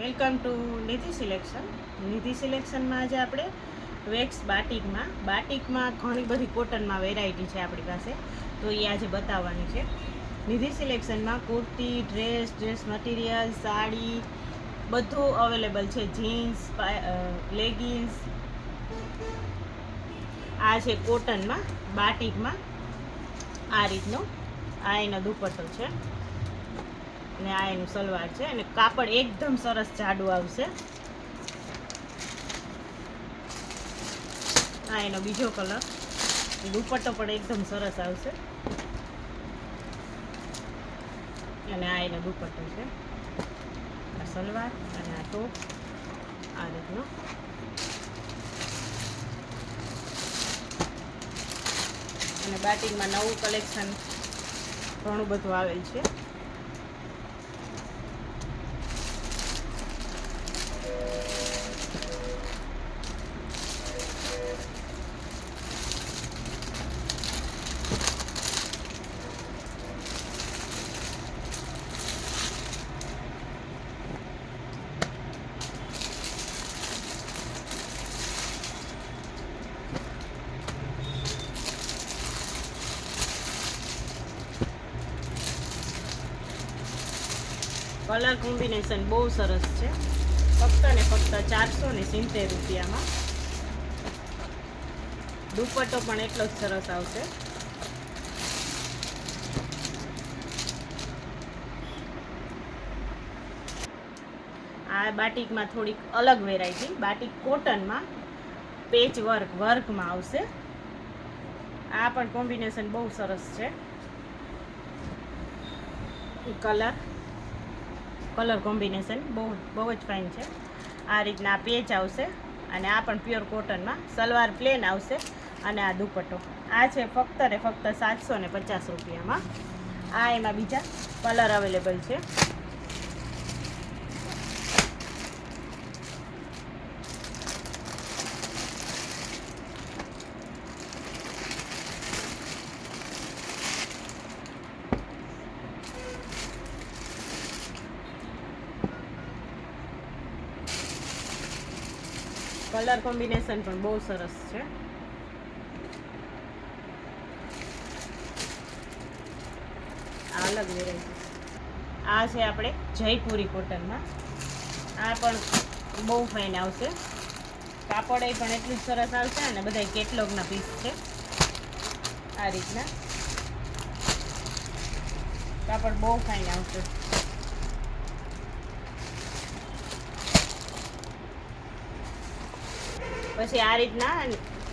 Welcome to Nidhi selection. Nidhi સિલેક્શનમાં આજે આપણે વેક્સ બાટિકમાં ઘણી બધી કોટનમાં વેરાયટી છે આપણી પાસે, તો એ આજે બતાવવાની છે. નિધિ સિલેક્શનમાં કુર્તી, ડ્રેસ મટીરિયલ, સાડી બધું અવેલેબલ છે. Jeans, leggings. આ છે કોટનમાં બાટિકમાં, આ રીતનો. આ એનો દુપટ્ટો છે અને આ એનું સલવાર છે અને કાપડ એકદમ સરસ જાડું આવશે. આ એનો બીજો કલર. દુપટ્ટો પણ એકદમ સરસ આવશે અને આ એનો દુપટ્ટો છે. આ સલવાર અને આ ટોપ આ રીતનો. અને બાટિકમાં નવું કલેક્શન ઘણું બધું આવેલ છે. કલર કોમ્બિનેશન બહુ સરસ છે. ફક્ત ને ફક્ત 470 રૂપિયામાં. દુપટ્ટો પણ એટલો જ સરસ આવશે. આ બાટિકમાં થોડીક અલગ વેરાયટી. બાટિક કોટનમાં પેચ વર્કમાં આવશે. આ પણ કોમ્બિનેશન બહુ સરસ છે. કલર કોમ્બિનેશન બહુ જ ફાઇન છે. આ રીતના પેચ આવશે અને આ પણ પ્યોર કોટનમાં. સલવાર પ્લેન આવશે અને આ દુપટ્ટો. આ છે ફક્ત ને ફક્ત 750 રૂપિયામાં. આ એમાં બીજા કલર અવેલેબલ છે. કલર કોમ્બિનેશન પણ બહુ સરસ છે. આ અલગ વેરાયટી. આ છે આપણે જયપુરી કોટનમાં. આ પણ બહુ ફાઇન આવશે. કાપડ એ પણ એટલું જ સરસ આવશે અને બધા કેટલોગના પીસ છે. આ રીતના કાપડ બહુ ફાઇન આવશે. પછી આ રીતના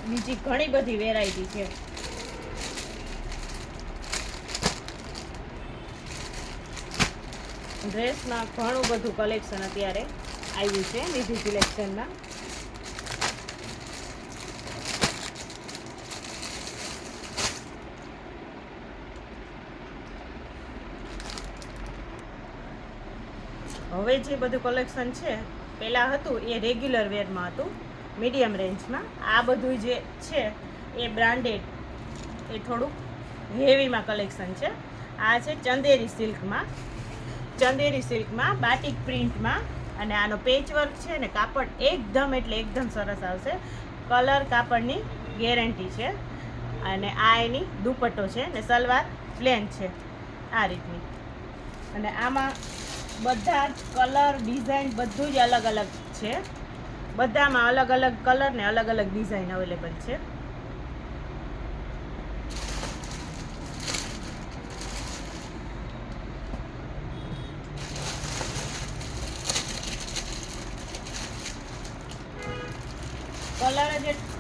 બીજી ઘણી બધી વેરાયટી છે. ડ્રેસમાં ઘણું બધું કલેક્શન અત્યારે આવ્યું છે નિધિ સિલેક્શનમાં. હવે જે બધું કલેક્શન છે, પહેલાં હતું એ રેગ્યુલર વેરમાં હતું, મીડિયમ રેન્જમાં. આ બધું જે છે એ બ્રાન્ડેડ, એ થોડુંક હેવીમાં કલેક્શન છે. આ છે ચંદેરી સિલ્કમાં બાટિક પ્રિન્ટમાં અને આનો પેચવર્ક છે ને કાપડ એકદમ સરસ આવશે. કલર કાપડની ગેરંટી છે. અને આ એની દુપટ્ટો છે ને સલવાર પ્લેન છે આ રીતની. અને આમાં બધા જ કલર ડિઝાઇન બધું જ અલગ અલગ છે. બધામાં અલગ અલગ કલર ને અલગ અલગ ડિઝાઇન અવેલેબલ છે.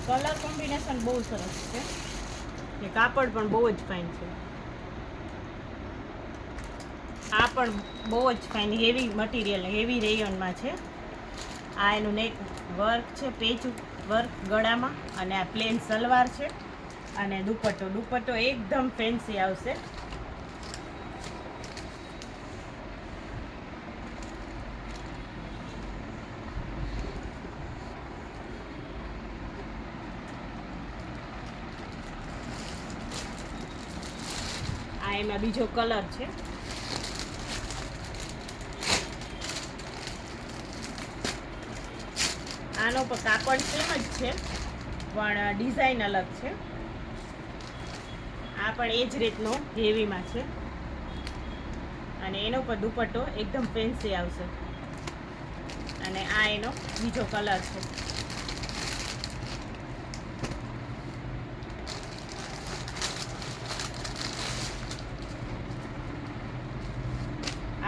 કલર કોમ્બિનેશન બહુ સરસ છે. કે કાપડ પણ બહુ જ ફાઇન છે. આ પણ બહુ જ ફાઇન હેવી મટીરિયલ, હેવી રેયોનમાં છે. આ એનું નેક વર્ક છે, પેચ વર્ક ગળામાં. અને આ પ્લેન સલવાર છે અને દુપટ્ટો એકદમ ફેન્સી આવશે. આ એમાં બીજો કલર છે. આનો પર કાપડ સેમ જ છે પણ ડિઝાઇન અલગ છે. આ પણ એ જ રીતનો હેવીમાં છે અને એનો પર દુપટ્ટો એકદમ ફેન્સી આવશે અને આ એનો બીજો કલર છે.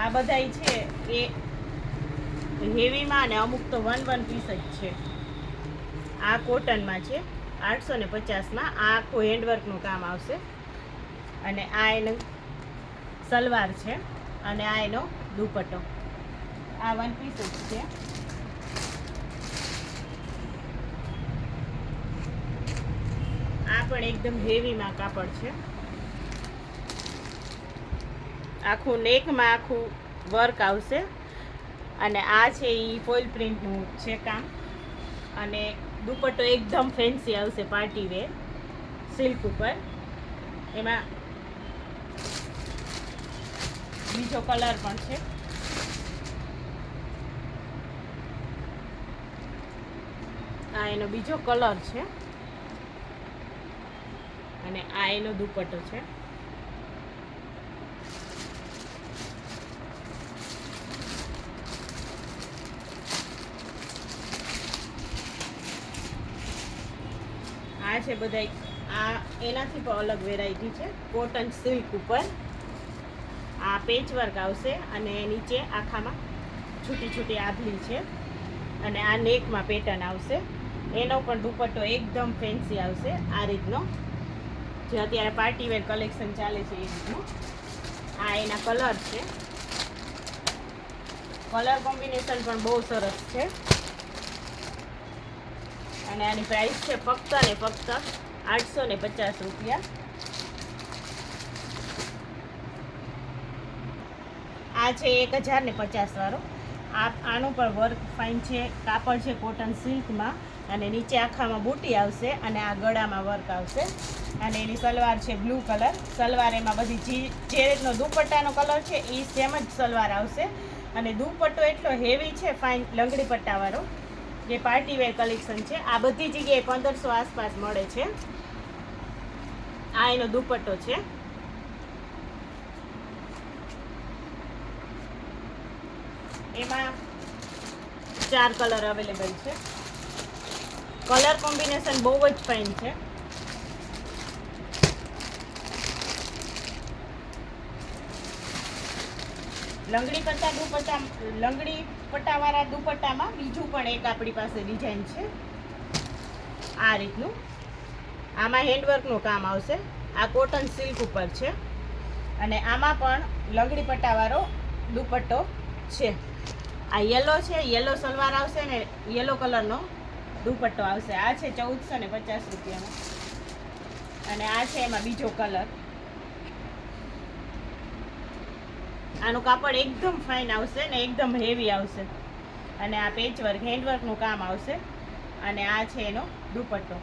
આ બધાય છે એ હેવીમાં અને અમુક તો 1 પીસ જ છે. આ કોટનમાં છે 850માં. આ આખું હેન્ડવર્કનું કામ આવશે અને આ એનું સલવાર છે અને આ એનો દુપટ્ટો. આ 1 પીસ જ છે. આ પણ એકદમ હેવીમાં કાપડ છે. આખું નેકમાં આખું વર્ક આવશે અને આ છે એ ફોઇલ પ્રિન્ટનું છે કામ અને દુપટ્ટો એકદમ ફેન્સી આવશે પાર્ટી વેર સિલ્ક ઉપર. એમાં બીજો કલર પણ છે. આ એનો બીજો કલર છે અને આ એનો દુપટ્ટો છે. આ છે બધા આ એનાથી પણ અલગ વેરાયટી છે. કોટન સિલ્ક ઉપર આ પેચ વર્ક આવશે અને નીચે આખામાં છૂટી છૂટી આભલી છે અને આ નેકમાં પેટર્ન આવશે. એનો પણ દુપટ્ટો એકદમ ફેન્સી આવશે આ રીતનો, જે અત્યારે પાર્ટી વેર કલેક્શન ચાલે છે એ રીતનું. આ એના કલર છે. કલર કોમ્બિનેશન પણ બહુ સરસ છે અને આની પ્રાઇસ છે ફક્ત ને ફક્ત 850 રૂપિયા. આ છે 1050 વાળો. આનું પણ વર્ક ફાઇન છે. કાપડ છે કોટન સિલ્કમાં અને નીચે આખામાં બુટી આવશે અને આ ગળામાં વર્ક આવશે અને એની સલવાર છે બ્લુ કલર. સલવાર એમાં બધી જે રીતનો દુપટ્ટાનો કલર છે એ સેમ જ સલવાર આવશે અને દુપટ્ટો એટલો હેવી છે ફાઇન લંગડી પટ્ટાવાળો, જે પાર્ટી વેર કલેક્શન છે. આ બધી જગ્યાએ 1500 આસપાસ મળે છે. આ એનો દુપટ્ટો છે. એમાં 4 કલર અવેલેબલ છે. કલર કોમ્બિનેશન બહુ જ ફાઇન છે. લંગડી પટ્ટાવાળા દુપટ્ટામાં બીજું પણ એક આપણી પાસે ડિઝાઇન છે આ રીતનું. આમાં હેન્ડવર્કનું કામ આવશે. આ કોટન સિલ્ક ઉપર છે અને આમાં પણ લંગડી પટ્ટાવાળો દુપટ્ટો છે. આ યલો છે, યલો સલવાર આવશે ને યલો કલરનો દુપટ્ટો આવશે. આ છે 1450 રૂપિયામાં અને આ છે એમાં બીજો કલર. આનું કાપડ એકદમ ફાઇન આવશે ને એકદમ હેવી આવશે અને આ પેચ વર્ક હેન્ડવર્કનું કામ આવશે અને આ છે એનો દુપટ્ટો.